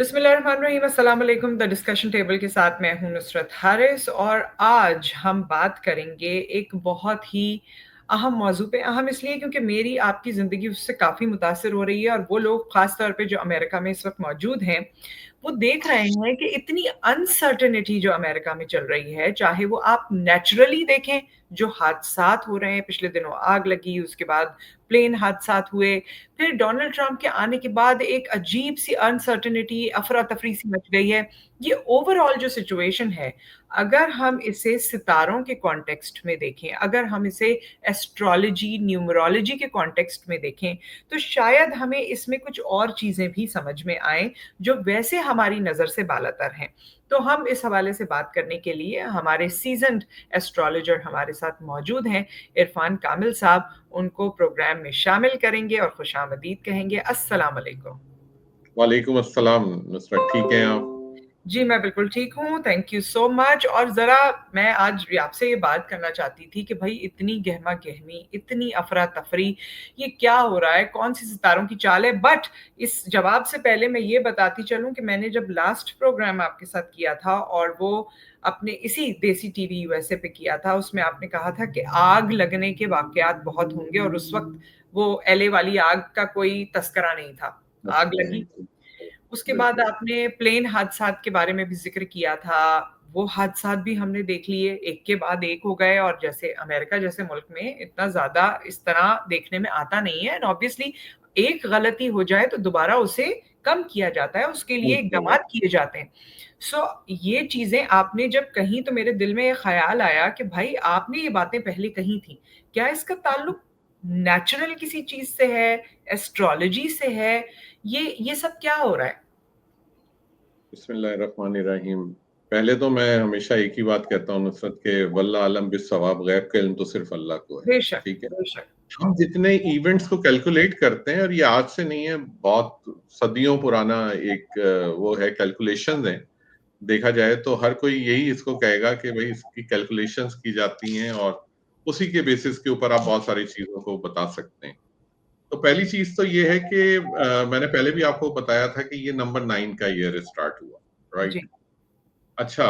बिस्मिल्लाहिर्रहमानिर्रहीम, अस्सलाम वालेकुम। द डिस्कशन टेबल के साथ मैं हूं नुसरत हारिस और आज हम बात करेंगे एक बहुत ही अहम मौजू पे। अहम इसलिए क्योंकि मेरी आपकी ज़िंदगी उससे काफ़ी मुतासिर हो रही है और वो लोग ख़ास तौर पे जो अमेरिका में इस वक़्त मौजूद हैं, वो देख रहे हैं कि इतनी अनसर्टेनिटी जो अमेरिका में चल रही है, चाहे वो आप नेचुरली देखें, जो हादसात हो रहे हैं, पिछले दिनों आग लगी, उसके बाद प्लेन हादसात हुए, फिर डोनाल्ड ट्रंप के आने के बाद एक अजीब-सी अनसर्टेनिटी, अफ़रा-तफ़री सी मच गई है। ये ओवरऑल जो सिचुएशन है, अगर हम इसे सितारों के कॉन्टेक्स्ट में देखें, अगर हम इसे एस्ट्रोलॉजी, न्यूमरोलॉजी के कॉन्टेक्स्ट में देखें, तो शायद हमें इसमें कुछ और चीज़ें भी समझ में आएँ, जो वैसे हमारी नज़र से बालातर हैं। तो हम इस हवाले से बात करने के लिए हमारे सीज़न्ड एस्ट्रोलॉजर हमारे साथ मौजूद हैं, इरफ़ान कामिल साहब। उनको प्रोग्राम में शामिल करेंगे और खुशामदीद कहेंगे। अस्सलाम वालेकुम। वालेकुम अस्सलाम नुसरत, ठीक हैं आप? जी, मैं बिल्कुल ठीक हूँ, थैंक यू सो मच। और ज़रा मैं आज आपसे ये बात करना चाहती थी कि भई इतनी गहमा-गहमी, इतनी अफ़रा-तफ़री, ये क्या हो रहा है? कौन-सी सितारों की चाल है? बट इस जवाब से पहले मैं ये बताती चलूँ कि मैंने जब लास्ट प्रोग्राम आपके साथ किया था और वो अपने इसी देसी टीवी यूएसए पे किया था, उसमें आपने कहा था कि आग लगने के वाक़यात बहुत होंगे और उस वक़्त वो एलए वाली आग का कोई तस्करा नहीं था। आग मसला नहीं लगी, थी। उसके बाद बिल्कुल। आपने प्लेन हादसात के बारे में भी ज़िक्र किया था। वो हादसात भी हमने देख लिए, एक के बाद एक हो गए और जैसे अमेरिका जैसे मुल्क में इतना ज़्यादा इस तरह देखने में आता नहीं है एंड ऑब्वियसली एक गलती हो जाए तो दोबारा उसे कम किया जाता है, उसके लिए ठीक है इक़दामात किए जाते हैं। सो ये चीज़ें आपने जब कहीं तो मेरे दिल में ये ख़्याल आया कि भाई आपने ये बातें पहले कही थी। क्या इसका ताल्लुक नेचुरल किसी चीज़ से है, एस्ट्रोलॉजी से है? ये सब क्या हो रहा है? बिस्मिल्लाहिर्रहमानिर्रहीम। पहले तो मैं हमेशा एक ही बात कहता हूँ नुसरत के वल्लाह आलम बिस्सवाब, गैब का इल्म तो सिर्फ अल्लाह को है। बेशक, ठीक है? बेशक। हम जितने इवेंट्स को कैलकुलेट करते हैं और ये आज से नहीं है, बहुत सदियों पुराना एक वो है, कैलकुलेशंस हैं। देखा जाए तो हर कोई यही इसको कहेगा कि भई इसकी कैलकुलेशंस की जाती हैं और उसी के बेसिस के ऊपर आप बहुत सारी चीज़ों को बता सकते हैं। तो पहली चीज तो ये है कि मैंने पहले भी आपको बताया था कि ये नंबर 9 का ईयर स्टार्ट हुआ, जी। राइट? अच्छा,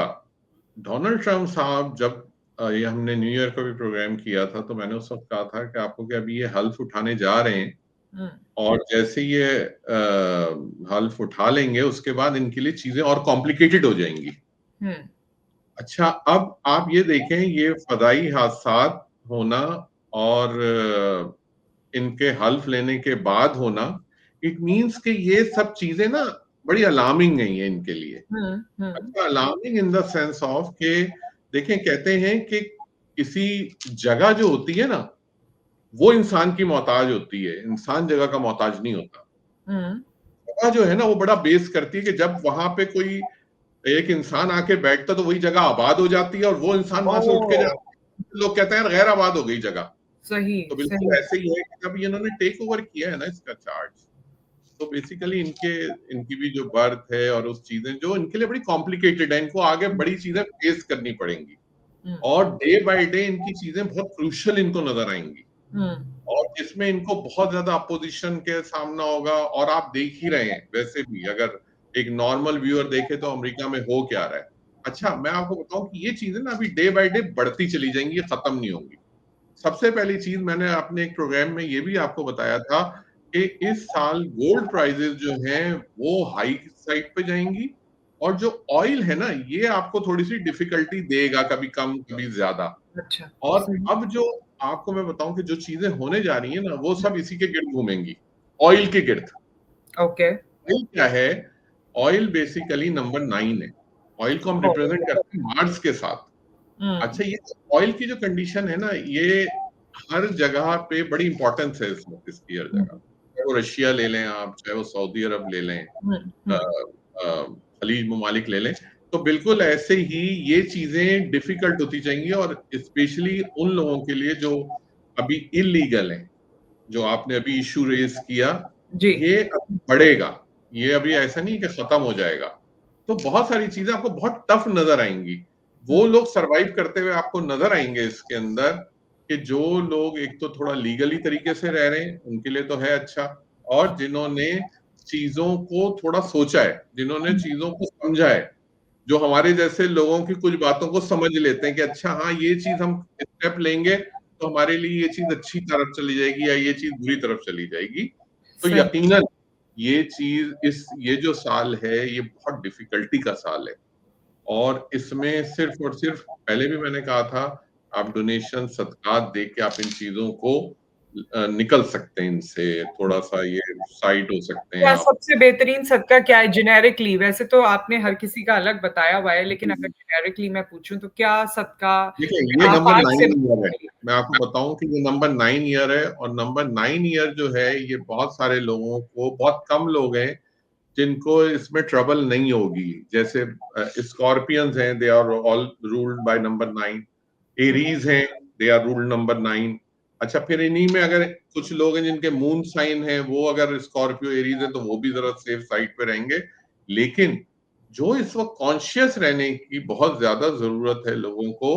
डोनाल्ड ट्रंप साहब जब ये हमने न्यू ईयर को भी प्रोग्राम किया था, तो मैंने उस वक्त कहा था कि आपको कि अभी ये हल्फ उठाने जा रहे हैं हुँ, और जैसे ये हल्फ उठा लेंगे उसके बाद इनके लिए चीजें और कॉम्प्लिकेटेड हो जाएंगी। हुँ, अच्छा, अब आप ये देखें, ये फदाई हादसात होना और इनके हल्फ लेने के बाद होना, इट मीन्स कि ये सब चीजें ना बड़ी अलार्मिंग नहीं है इनके लिए। हुँ, हुँ। अच्छा, alarming in the sense of के देखें, कहते हैं कि किसी जगह जो होती है ना, वो इंसान की मोहताज होती है, इंसान जगह का मोहताज नहीं होता। हुँ। जगह जो है ना वो बड़ा बेस करती है कि जब वहां पे कोई एक इंसान आके बैठता तो वही जगह आबाद हो जाती है और वो इंसान वहां से उठ के ओह! जाता है, लोग कहते हैं यार गैर आबाद हो गई जगह। सही, तो बिल्कुल सही। ऐसे ही है कि जब इन्होंने टेक ओवर किया है ना इसका चार्ज, तो बेसिकली इनके इनकी भी जो बर्थ है और उस चीजें जो इनके लिए बड़ी कॉम्प्लिकेटेड है, इनको आगे बड़ी चीजें फेस करनी पड़ेंगी हुँ, और डे बाय डे इनकी चीजें बहुत क्रूशियल इनको नजर आएंगी हुँ, और जिसमें इनको बहुत ज्यादा अपोजिशन के सामना होगा। और आप देख ही रहे हैं, वैसे भी अगर एक नॉर्मल व्यूअर देखे तो अमेरिका में हो क्या रहा है। अच्छा, मैं आपको बताऊं कि ये चीजें ना अभी डे बाय डे बढ़ती चली जाएंगी, ये खत्म नहीं होंगी। सबसे पहली चीज मैंने अपने एक प्रोग्राम में ये भी आपको बताया था कि इस साल गोल्ड प्राइजेस जो हैं वो हाई साइड पे जाएंगी और जो ऑयल है ना ये आपको थोड़ी सी डिफिकल्टी देगा, कभी कम कभी ज्यादा। अच्छा, और सही। अब जो आपको मैं बताऊं कि जो चीजें होने जा रही है ना वो सब इसी के गिर्द घूमेंगी, ऑयल के गिर्द। ओके। ऑयल क्या है? ऑयल बेसिकली नंबर 9 है। ऑयल को हम ओह! रिप्रेजेंट करते हैं मार्स के साथ। हुँ, अच्छा, ये ऑयल की जो कंडीशन है ना, ये हर जगह पे बड़ी इंपॉर्टेंस है इसकी हर हुँ, जगह। चाहे वो रशिया ले लें आप, चाहे वो सऊदी अरब ले लें, हुँ, अ, हुँ, खलीज ममालिक ले लें, तो बिल्कुल ऐसे ही ये चीजें डिफिकल्ट होती जाएंगी और स्पेशली उन लोगों के लिए जो अभी इलीगल हैं, जो आपने अभी इशू रेज किया, जी। ये अभी बढ़ेगा। ये अभी ऐसा नहीं कि खत्म हो जाएगा। तो बहुत सारी चीजें आपको बहुत टफ नजर आएंगी। हुँ, वो लोग सरवाइव करते हुए आपको नजर आएंगे इसके अंदर, कि जो लोग एक तो थोड़ा लीगली तरीके से रह रहे हैं उनके लिए तो है अच्छा, और जिन्होंने चीजों को थोड़ा सोचा है, जिन्होंने चीजों को समझा है, जो हमारे जैसे लोगों की कुछ बातों को समझ लेते हैं कि अच्छा हाँ ये चीज हम स्टेप लेंगे तो हमारे लिए ये चीज अच्छी तरफ चली जाएगी या ये चीज बुरी तरफ चली जाएगी। तो सही। यकीनन ये चीज ये जो साल है ये बहुत डिफिकल्टी का साल है, और इसमें सिर्फ और सिर्फ पहले भी मैंने कहा था, आप डोनेशन सदकात दे के आप इन चीजों को निकल सकते हैं, इनसे थोड़ा सा ये साइड हो सकते हैं क्या आप। सबसे बेहतरीन सदका क्या है जेनेरिकली? वैसे तो आपने हर किसी का अलग बताया हुआ है, लेकिन अगर जेनेरिकली मैं पूछूं तो क्या सदका देखिए ये आप नंबर आज से 9 ईयर है, मैं आपको बताऊं कि ये नंबर 9 ईयर है, और नंबर 9 ईयर जो है ये बहुत सारे लोगों को, बहुत कम लोग हैं जिनको इसमें ट्रबल नहीं होगी। जैसे स्कॉर्पियंस हैं, they are all ruled by number 9। Aries हैं, दे आर रूल्ड नंबर 9। अच्छा, फिर इन्हीं में अगर कुछ लोग हैं जिनके मून साइन है, वो अगर स्कॉर्पियो एरीज है तो वो भी जरा सेफ साइड पे रहेंगे। लेकिन जो इस वक्त कॉन्शियस रहने की बहुत ज्यादा जरूरत है लोगों को,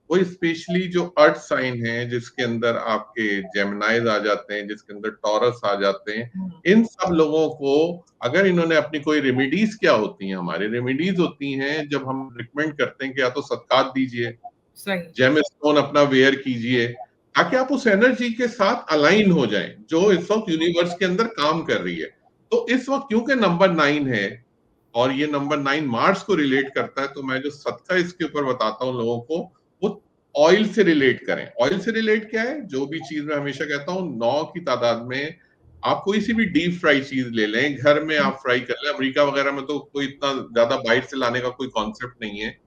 वो स्पेशली जो अर्थ साइन है, जिसके अंदर आपके जेमिनाइज आ जाते हैं, जिसके अंदर टॉरस आ जाते हैं, इन सब लोगों को अगर इन्होंने अपनी कोई रेमेडीज, क्या होती हैं हमारी रेमेडीज होती हैं जब हम रिकमेंड करते हैं कि या तो सदकात दीजिए, सही। जेम स्टोन अपना वेयर कीजिए, ताकि आप उस एनर्जी के साथ अलाइन हो जाएं जो इस वक्त यूनिवर्स के अंदर काम कर रही है। तो इस वक्त क्योंकि नंबर 9 है और ये नंबर 9 मार्स को रिलेट करता है, तो मैं जो सदका इसके ऊपर बताता हूँ लोगों को, वो ऑयल से रिलेट करें। ऑयल से रिलेट क्या है? जो भी चीज मैं हमेशा कहता हूँ 9 की तादाद में आप कोई सी भी डीप फ्राई चीज ले लें, घर में आप फ्राई कर लें। अमेरिका वगैरह में तो कोई इतना ज्यादा बाहर से लाने का कोई कॉन्सेप्ट नहीं है,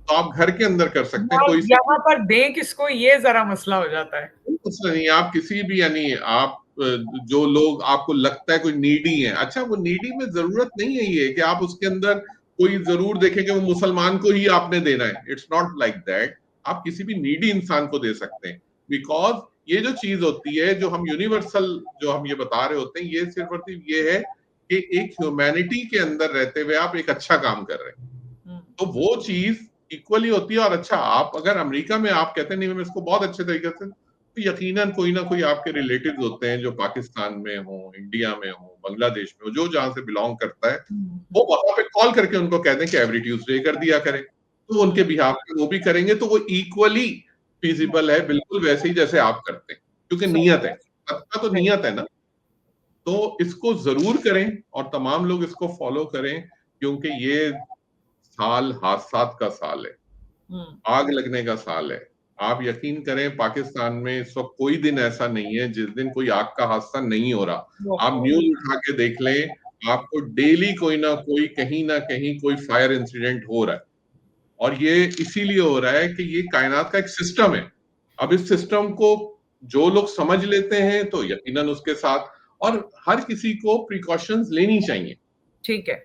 तो आप घर के अंदर कर सकते हैं कोई सी। यहाँ पर दें किसको, ये जरा मसला हो जाता है। कुछ नहीं, आप किसी भी, यानी आप जो लोग आपको लगता है कोई नीडी है, अच्छा वो नीडी में जरूरत नहीं है ये कि आप उसके अंदर कोई जरूर देखें कि वो मुसलमान को ही आपने देना है। It's not like that. आप किसी भी नीडी इंसान को दे सकते हैं, बिकॉज ये जो चीज होती है, जो हम यूनिवर्सल जो हम ये बता रहे होते हैं, ये सिर्फ और सिर्फ ये है कि एक ह्यूमैनिटी के अंदर रहते हुए आप एक अच्छा काम कर रहे हैं, तो वो चीज इक्वली होती है। और अच्छा, आप अगर अमेरिका में आप कहते हैं नहीं मैं इसको बहुत अच्छे तरीके से, तो यकीनन कोई ना कोई आपके रिलेटिव्स होते हैं जो पाकिस्तान में हो, इंडिया में हो, बांग्लादेश में हो, जो जहां से बिलोंग करता है, वो वहां पे कॉल करके उनको कह दें कि एवरी ट्यूसडे कर दिया करें, तो उनके बिहाफ पे वो भी करेंगे, तो वो इक्वली फिजिबल है, बिल्कुल वैसे ही जैसे आप करते हैं, क्योंकि नीयत है, सबका तो सही। नीयत है ना। तो इसको जरूर करें और तमाम लोग इसको फॉलो करें, क्योंकि ये साल हादसात का साल है, आग लगने का साल है। आप यकीन करें, पाकिस्तान में इस वक्त कोई दिन ऐसा नहीं है जिस दिन कोई आग का हादसा नहीं हो रहा। आप न्यूज उठा के देख लें, आपको डेली कोई ना कहीं कोई फायर इंसिडेंट हो रहा है, और ये इसीलिए हो रहा है कि ये कायनात का एक सिस्टम है। अब इस सिस्टम को जो लोग समझ लेते हैं तो यकीनन उसके साथ, और हर किसी को प्रिकॉशंस लेनी चाहिए। ठीक है।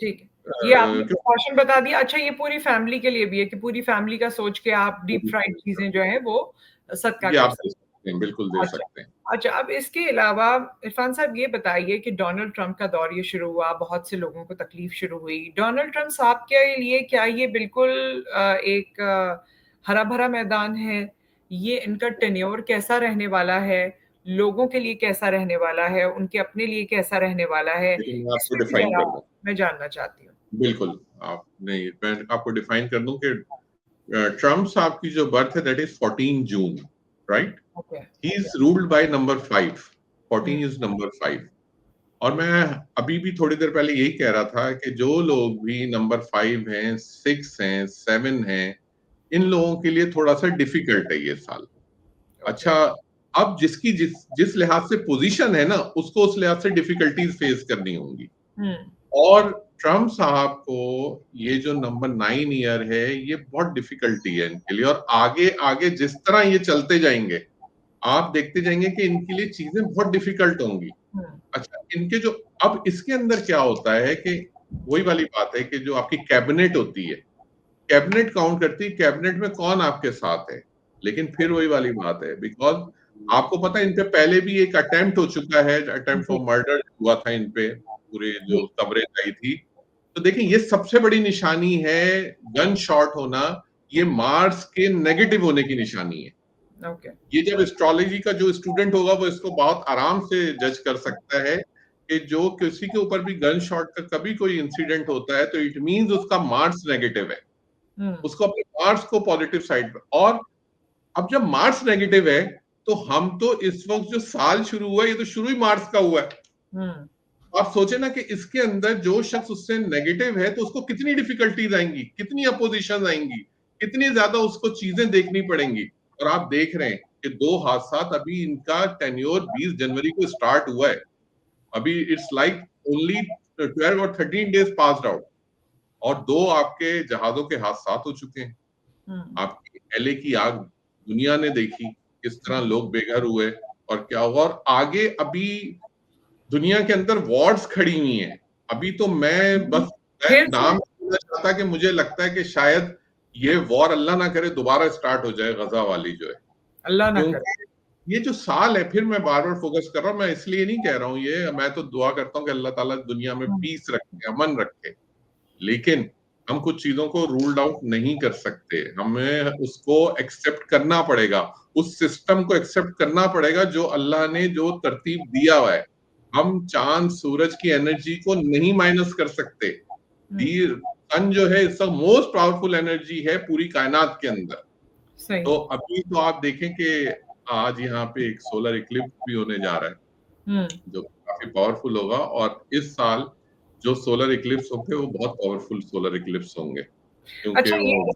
ठीक है। ये आपने क्यों, प्रिकॉशन बता दिया। अच्छा, ये पूरी फैमिली के लिए भी है कि पूरी फैमिली का सोच के आप डीप फ्राइड चीजें जो है वो सदका ये कर आप सकते दे सकते हैं, बिल्कुल दे हैं। अच्छा। सकते हैं। अच्छा, अब इसके अलावा इरफान साहब ये बताइए कि डोनाल्ड ट्रंप का दौर ये शुरू हुआ, बहुत से लोगों को तकलीफ शुरू हुई। डोनाल्ड ट्रंप साहब के लिए क्या ये बिल्कुल एक हरा भरा मैदान है? ये इनका टेन्योर कैसा रहने वाला है? लोगों के लिए कैसा रहने वाला है? उनके अपने लिए कैसा रहने वाला है? लेकिन मैं आपको इसमें भी डिफाइन जरा कर दूं, मैं जानना चाहती हूँ। बिल्कुल। आप नहीं, मैं आपको डिफाइन कर दूं कि ट्रम्प साहब की जो बर्थ है that is 14 June, right? Okay. He okay. Is ruled by number 5। Hmm. 14 is number 5। और मैं अभी भी थोड़ी देर पहले यही कह रहा था कि जो लोग भी नंबर 5 हैं, 6 हैं, 7 हैं, इन लोगों के लिए थोड़ा सा डिफिकल्ट है ये साल। ओके। अच्छा, अब जिसकी जिस जिस लिहाज से पोजीशन है ना, उसको उस लिहाज से डिफिकल्टीज फेस करनी होंगी। हम्म। और ट्रम्प साहब को ये जो नंबर 9 ईयर है, ये बहुत डिफिकल्टी है इनके लिए, और आगे आगे जिस तरह ये चलते जाएंगे, आप देखते जाएंगे कि इनके लिए चीजें बहुत डिफिकल्ट होंगी। हम्म। अच्छा, इनके जो अब इसके अंदर क्या होता है कि वही वाली बात है कि जो आपकी कैबिनेट होती है, कैबिनेट काउंट करती है, कैबिनेट में कौन आपके साथ है। लेकिन फिर वही वाली बात है, बिकॉज आपको पता है इन पे पहले भी एक अटेम्प्ट हो चुका है, अटेम्प्ट जी। फॉर मर्डर हुआ था इन पे, पूरे जी। जो कवरेज आई थी। तो देखिए, ये सबसे बड़ी निशानी है, गन शॉट होना, ये मार्स के नेगेटिव होने की निशानी है। ओके। ये जब एस्ट्रोलॉजी का जो स्टूडेंट होगा वो इसको बहुत आराम से जज कर सकता है कि जो किसी के ऊपर भी गन शॉट का कभी कोई इंसिडेंट होता है तो इट मींस उसका मार्क्स नेगेटिव है, उसको अपने मार्क्स को पॉजिटिव साइड पे। और अब जब मार्क्स नेगेटिव है तो हम तो इस वक्त जो साल शुरू हुआ है ये तो शुरू ही मार्च का हुआ है। आप सोचे ना कि इसके अंदर जो शख्स उससे नेगेटिव है तो उसको कितनी डिफिकल्टीज आएंगी, कितनी अपोजिशन आएंगी, कितनी ज्यादा उसको चीजें देखनी पड़ेंगी। और आप देख रहे हैं कि 2 हादसा अभी इनका टेन्योर 20 जनवरी को स्टार्ट हुआ है, अभी इट्स लाइक ओनली 12 और 13 डेज पास्ड आउट, और 2 आपके जहाजों के हादसा हो चुके हैं। आपकी एलए की आग दुनिया ने देखी, किस तरह लोग बेघर हुए और क्या हुआ। और आगे अभी दुनिया के अंदर वॉर्स खड़ी हुई हैं। अभी तो मैं बस नाम सुनना चाहता कि मुझे लगता है कि शायद ये वॉर अल्लाह ना करे दोबारा स्टार्ट हो जाए, गजा वाली जो है, अल्लाह ना करे। क्योंकि ये जो साल है, फिर मैं बार बार फोकस कर रहा हूँ, मैं इसलिए नहीं कह रहा हूँ ये, मैं तो दुआ करता हूँ कि अल्लाह ताला दुनिया में पीस रखे, अमन रखे, लेकिन हम कुछ चीजों को रूल्ड आउट नहीं कर सकते, हमें उसको एक्सेप्ट करना पड़ेगा, उस सिस्टम को एक्सेप्ट करना पड़ेगा जो अल्लाह ने जो तरतीब दिया हुआ है। हम चांद सूरज की एनर्जी को नहीं माइनस कर सकते। सन जो है इसका मोस्ट पावरफुल एनर्जी है पूरी कायनात के अंदर। तो अभी तो आप देखें कि आज यहाँ पे एक सोलर इक्लिप्स भी होने जा रहा है जो काफी पावरफुल होगा, और इस साल जो सोलर इक्लिप्स होंगे वो बहुत पावरफुल सोलर इक्लिप्स होंगे, क्योंकि वो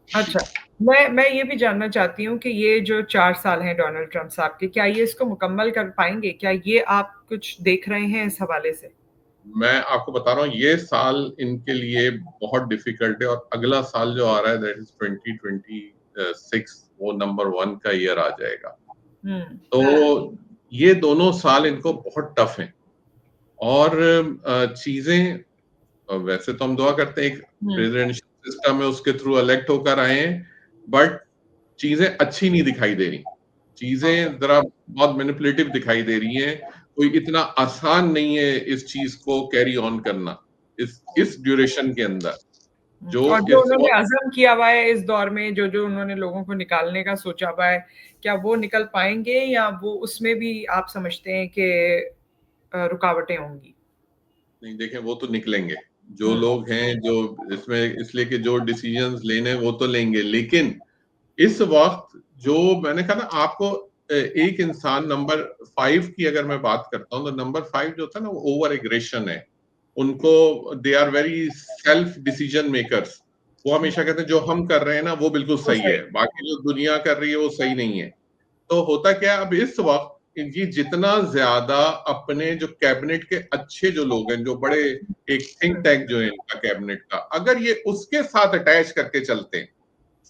अच्छा, मैं ये भी जानना चाहती हूँ कि ये जो 4 साल हैं डोनाल्ड ट्रम्प साहब के, क्या ये इसको मुकम्मल कर पाएंगे? क्या ये आप कुछ देख रहे हैं इस हवाले से? मैं आपको बता रहा हूँ ये साल इनके लिए बहुत डिफिकल्ट है, और अगला साल जो आ रहा है दैट इज 2026, वो नंबर 1 का ईयर आ जाएगा। तो ये दोनों साल इनको बहुत टफ हैं, और चीजें वैसे तो हम दुआ करते हैं एक प्रेसिडेंशियल सिस्टम है उसके थ्रू इलेक्ट होकर आए हैं, बट चीजें अच्छी नहीं दिखाई दे रही, चीजें जरा बहुत मैनिपुलेटिव दिखाई दे रही हैं। कोई इतना आसान नहीं है इस चीज को कैरी ऑन करना इस ड्यूरेशन के अंदर जो और जो इस उन्होंने अज़म किया हुआ है इस दौर में, जो उन्होंने लोगों को निकालने का सोचा हुआ है, क्या वो निकल पाएंगे या वो उसमें भी आप समझते हैं कि रुकावटें होंगी? नहीं, देखें वो तो निकलेंगे, जो लोग हैं जो इसमें, इसलिए कि जो डिसीजंस लेने वो तो लेंगे, लेकिन इस वक्त जो मैंने कहा ना आपको, एक इंसान नंबर 5 की अगर मैं बात करता हूँ तो नंबर 5 जो होता है ना वो ओवर एग्रेशन है, उनको they are very self decision makers, वो हमेशा कहते हैं जो हम कर रहे हैं ना वो बिल्कुल सही है, बाकी जो दुनिया कर रही है वो सही नहीं है। तो होता क्या है अब इस वक्त ये जितना ज्यादा अपने जो कैबिनेट के अच्छे जो लोग हैं, जो बड़े एक थिंक टैंक जो है इनका कैबिनेट का, अगर ये उसके साथ अटैच करके चलते हैं,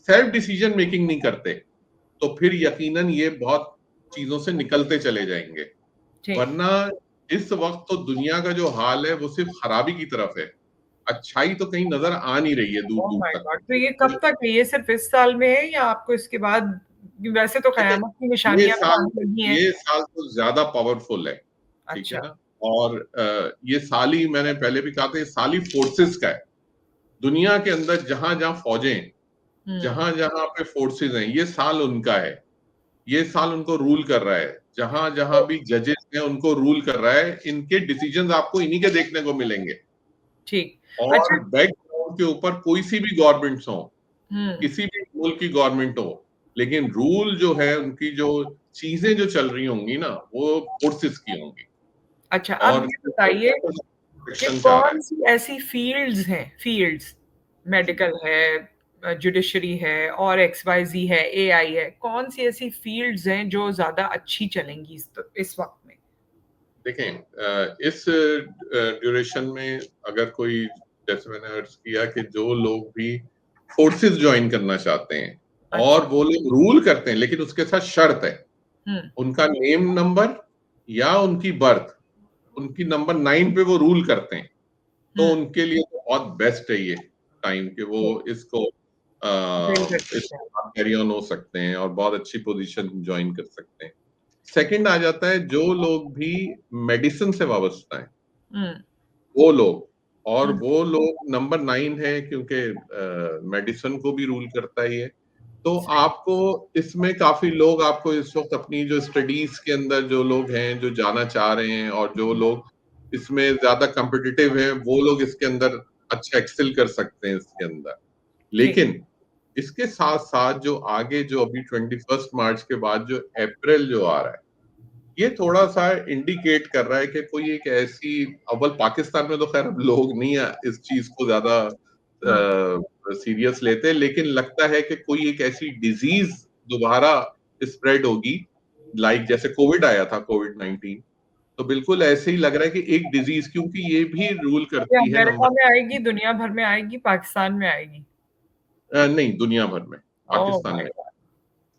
सेल्फ डिसीजन मेकिंग नहीं करते, तो फिर यकीनन ये बहुत चीजों से निकलते चले जाएंगे। वरना इस वक्त तो दुनिया का जो हाल है वो सिर्फ खराबी की तरफ है, अच्छाई तो कहीं नजर आ नहीं रही है दूर ओह दूर माय तक। गॉड! तो ये कब तक है? ये सिर्फ इस साल में है या आपको इसके बाद, वैसे तो देखिए, कयामत की निशानियां तो आनी ही हैं। ये साल तो ज्यादा पावरफुल है, ठीक है अच्छा। ना। और ये साल ही मैंने पहले भी कहा था, ये साल ही फोर्सेस का है, दुनिया के अंदर जहां जहां फौजें, जहां जहां पे फोर्सेस हैं, ये साल उनका है, ये साल उनको रूल कर रहा है, जहां जहां भी जजेस हैं उनको रूल कर रहा है, इनके डिसीजंस आपको इन्हीं के देखने को मिलेंगे। ठीक। और अच्छा। बैकग्राउंड के ऊपर कोई सी भी गवर्नमेंट्स हो, किसी भी मुल्क की गवर्नमेंट हो, लेकिन रूल जो है उनकी जो चीजें जो चल रही होंगी ना वो फोर्सेस की होंगी। अच्छा, अब और ये बताइए कि प्रोटेक्शन चाह रहा है। कौन सी ऐसी फील्ड्स मेडिकल है, जुडिशरी है और एक्स-वाई-ज़ेड है, एआई है, कौन सी ऐसी फील्ड्स हैं जो ज़्यादा अच्छी चलेंगी इस वक्त में? देखें इस ड्यूरेशन में अगर कोई, जैसे मैंने अर्ज किया कि जो लोग भी फोर्सेस ज्वाइन करना चाहते हैं और वो लोग रूल करते हैं, लेकिन उसके साथ शर्त है उनका नेम नंबर या उनकी बर्थ, उनकी नंबर 9 पे वो रूल करते हैं, तो उनके लिए तो बहुत बेस्ट है ये टाइम कि वो इसको कैरी ऑन हो सकते हैं और बहुत अच्छी पोजीशन ज्वाइन कर सकते हैं। सेकंड आ जाता है जो लोग भी मेडिसिन से वाबस्ता है, वो लोग, और वो लोग नंबर 9 है क्योंकि मेडिसिन को भी रूल करता ही है। तो आपको इसमें काफी लोग आपको इस वक्त अपनी जो स्टडीज के अंदर जो लोग हैं जो जाना चाह रहे हैं और जो लोग इसमें ज्यादा कॉम्पिटिटिव है, वो लोग इसके अंदर अच्छा एक्सेल कर सकते हैं इसके अंदर। जी। लेकिन इसके साथ साथ जो आगे जो अभी 21 मार्च के बाद जो अप्रैल जो आ रहा है, ये थोड़ा सा इंडिकेट कर रहा है कि कोई एक ऐसी, अव्वल पाकिस्तान में तो खैर अब लोग नहीं है इस चीज को ज्यादा हाँ, सीरियस लेते, लेकिन लगता है कि कोई एक ऐसी डिजीज दोबारा स्प्रेड होगी, लाइक जैसे कोविड आया था, कोविड-19। तो बिल्कुल ऐसे ही लग रहा है कि एक डिजीज, क्योंकि ये भी रूल ये करती है अमेरिका नंबर, में आएगी, दुनिया भर में आएगी, पाकिस्तान में आएगी? नहीं दुनिया भर में, ओह पाकिस्तान माय में। गॉड!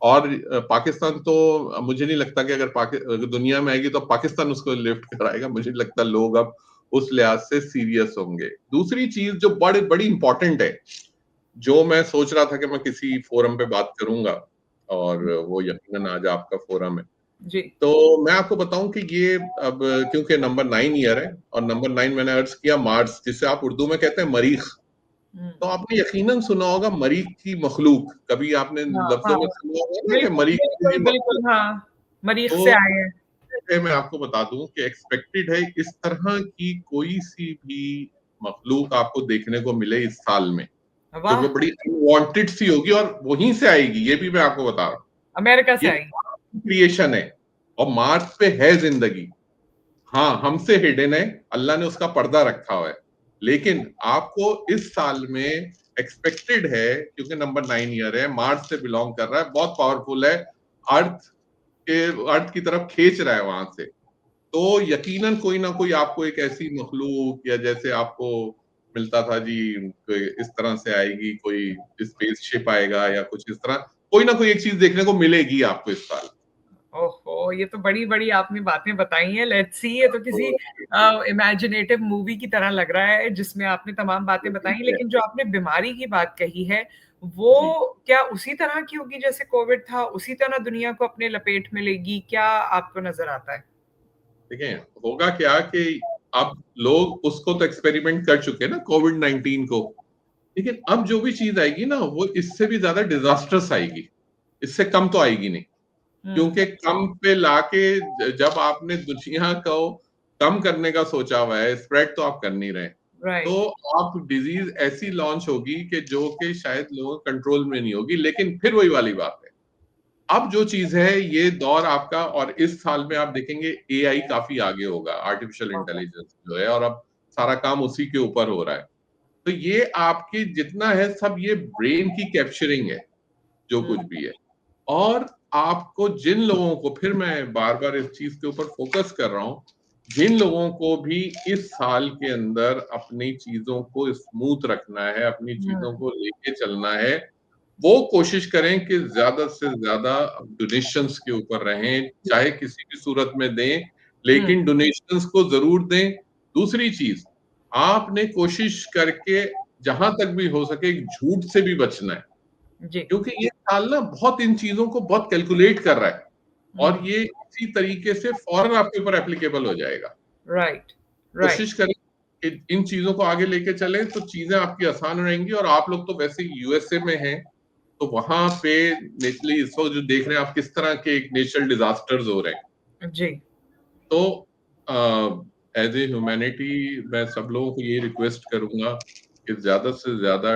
और पाकिस्तान तो मुझे नहीं लगता कि अगर दुनिया में आएगी तो पाकिस्तान उसको लिफ्ट कराएगा, मुझे नहीं लगता लोग अब उस लिहाज से सीरियस होंगे। दूसरी चीज जो बड़ी बड़ी इंपॉर्टेंट है, जो मैं सोच रहा था कि मैं किसी फोरम पे बात करूंगा, और वो यकीनन आज आपका फोरम है, जी। तो मैं आपको बताऊं कि ये अब, क्योंकि नंबर 9 ईयर है, और नंबर 9 मैंने अर्ज किया मार्स, जिसे आप उर्दू में कहते हैं मरीख। हुँ। तो आपने यकीनन सुना होगा मरीख की मखलूक, कभी आपने हाँ, हाँ। लफ्जों में सुना होगा ना कि बिल्कुल, मरीख की बिल्कुल, मखलूक। बिल्कुल, हाँ। मरीख से तो आए हैं। मैं आपको बता दूं कि एक्सपेक्टेड है इस तरह की कोई सी भी मखलूक आपको देखने को मिले इस साल में, जो वाह! वो बड़ी अनवांटेड सी होगी और वहीं से आएगी, ये भी मैं आपको बता रहा हूँ। अमेरिका से ये आई। क्रिएशन है, और मार्स पे है जिंदगी। हाँ, हमसे हिडन है, अल्लाह ने उसका पर्दा रखा हुआ है, लेकिन आपको इस साल में एक्सपेक्टेड है, क्योंकि नंबर 9 ईयर है, मार्स से बिलोंग कर रहा है, बहुत पावरफुल है, अर्थ के अर्थ की तरफ खींच रहा है वहां से। तो यकीनन कोई ना कोई आपको एक ऐसी मखलूक, या जैसे आपको मिलता था जी, कोई इस तरह से आएगी, कोई स्पेसशिप आएगा या कुछ इस तरह, कोई ना कोई एक चीज देखने को मिलेगी आपको इस साल। ओहो! ये तो बड़ी-बड़ी आपने बातें बताई हैं। लेट्स सी, ये तो किसी इमेजिनेटिव मूवी की तरह लग रहा है जिसमें आपने तमाम बातें बताई। लेकिन जो आपने बीमारी की बात कही है, वो जी, क्या उसी तरह की होगी जैसे कोविड था? उसी तरह दुनिया को अपने लपेट में लेगी? क्या आपको नज़र आता है? देखें होगा क्या कि अब लोग उसको तो एक्सपेरिमेंट कर चुके हैं ना, कोविड-19 को, लेकिन अब जो भी चीज आएगी ना, वो इससे भी ज्यादा डिजास्टर्स आएगी, इससे कम तो आएगी नहीं। हुँ, क्योंकि कम पे लाके जब आपने दुनिया को कम करने का सोचा हुआ है, स्प्रेड तो आप कर नहीं रहे, तो राइट। आप डिजीज ऐसी लॉन्च होगी कि जो कि शायद लोगों कंट्रोल में नहीं होगी। लेकिन फिर वही वाली बात है, अब जो चीज है, ये दौर आपका, और इस साल में आप देखेंगे एआई काफी आगे होगा, आर्टिफिशियल ओके। इंटेलिजेंस जो है, और अब सारा काम उसी के ऊपर हो रहा है। तो ये आपकी जितना है सब, ये ब्रेन की कैप्चरिंग है, जो हुँ, कुछ भी है। और आपको जिन लोगों को, फिर मैं बार बार इस चीज के ऊपर फोकस कर रहा हूं, जिन लोगों को भी इस साल के अंदर अपनी चीजों को स्मूथ रखना है, अपनी चीजों हुँ, को लेके चलना है, वो कोशिश करें कि ज्यादा से ज्यादा डोनेशंस के ऊपर रहें, चाहे किसी भी सूरत में दें, हुँ, लेकिन डोनेशंस को जरूर दें। दूसरी चीज, आपने कोशिश करके जहां तक भी हो सके झूठ से भी बचना है, जी। क्योंकि ये साल ना बहुत इन चीजों को बहुत कैलकुलेट कर रहा है, और हुँ, ये इसी तरीके से फौरन आपके ऊपर एप्लीकेबल हो जाएगा। Right, right. कोशिश करें कि इन चीजों को आगे लेके चलें, तो चीजें आपकी आसान रहेंगी। और आप लोग तो वैसे यूएसए में हैं, तो वहां पे नेचुरली इस वक्त जो देख रहे हैं आप, किस तरह के नेचुरल डिजास्टर्स हो रहे हैं। जी। तो एज ए ह्यूमैनिटी मैं सब लोगों को ये रिक्वेस्ट करूंगा कि ज्यादा से ज्यादा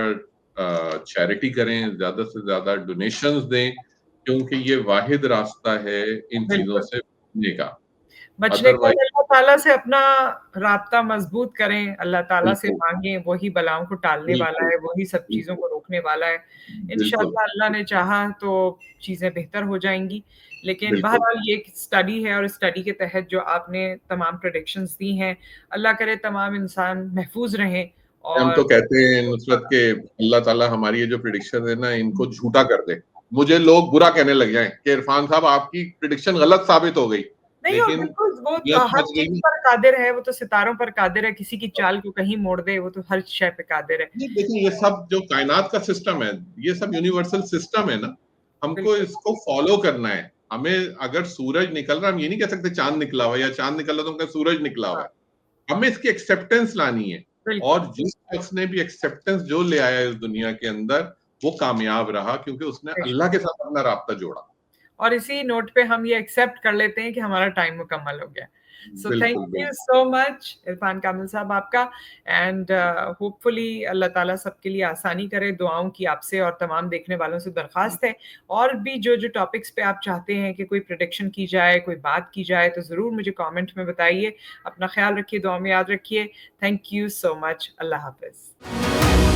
चैरिटी करें, ज्यादा से ज्यादा डोनेशंस दें, क्योंकि ये वाहिद रास्ता है इन चीजों बिल्कुल। से बचने का। बचने का अदरवाइज अल्लाह ताला से अपना राब्ता मज़बूत करें, अल्लाह ताला से बिल्कुल, माँगे, वही बलाओं को टालने वाला बिल्कुल, है, वही सब चीज़ों बिल्कुल, को रोकने वाला है। बिल्कुल, इंशाअल्लाह अल्लाह ने चाहा तो चीज़ें बेहतर हो जाएँगी। लेकिन बिल्कुल। बहरहाल ये एक स्टडी है और स्टडी के तहत जो आपने तमाम प्रेडिक्शंस दी हैं, अल्लाह करे तमाम इंसान महफूज़ रहें हम और तो कहते हैं नुसरत के, अल्लाह ताला हमारी ये जो प्रिडिक्शन है ना, इनको झूठा कर दे। मुझे लोग बुरा कहने लग जाएं कि इरफान साहब आपकी प्रिडिक्शन गलत साबित हो गई, नहीं और लेकिन बिल्कुल वो दुनिया हर समझ गई चीज़ ना। पर कादिर है, वो तो सितारों पर कादिर है, किसी की चाल को कहीं मोड़ दे, वो तो हर शय पे कादिर है। ये देखिए, ये सब जो कायनात का सिस्टम है, ये सब यूनिवर्सल सिस्टम है ना, हमको बिल्कुल, इसको फॉलो करना है। हमें अगर सूरज निकल रहा है, हम ये नहीं कह सकते चांद निकला हुआ है, या चांद निकल रहा तो हम कहें सूरज निकला हुआ हाँ, है। हमें इसकी एक्सेप्टेंस लानी है, बिल्कुल। और जिस शख्स ने भी एक्सेप्टेंस जो ले आया इस दुनिया के अंदर, वो कामयाब रहा, क्योंकि उसने बेशक। अल्लाह के साथ अपना राब्ता जोड़ा। और इसी नोट पे हम ये एक्सेप्ट कर लेते हैं कि हमारा टाइम मुकम्मल हो गया। सो थैंक बिल्कुल, यू बिल्कुल। सो मच इरफान कामिल साहब आपका, एंड होपफुली अल्लाह ताला सबके लिए आसानी करे, दुआओं की आपसे और तमाम देखने वालों से दरख्वास्त है। और भी जो टॉपिक्स पे आप चाहते हैं कि कोई प्रेडिक्शन की जाए, कोई बात की जाए, तो ज़रूर मुझे कमेंट में बताइए। अपना ख्याल रखिए, दुआ में याद रखिए। Thank you so much. अल्लाह हाफ़िज़।